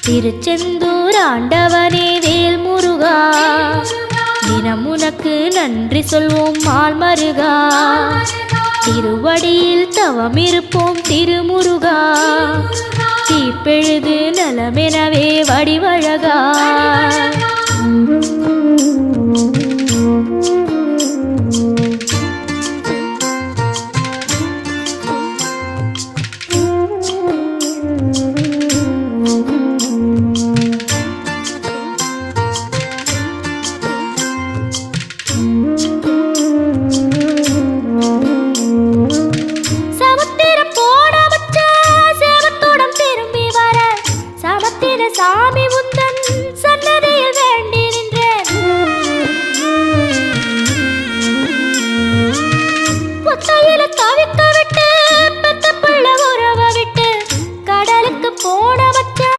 திருச்செந்தூர் ஆண்டவனே வேல் முருகா, தினம் உனக்கு நன்றி சொல்வோம் மால் மருகா. திருவடியில் தவம் இருப்போம் திருமுருகா, தீப்பெழுது நலமெனவே வடிவழகா. சாமி முந்தன் சன்னதியில் வேண்டி நின்றேன். ஒத்தையில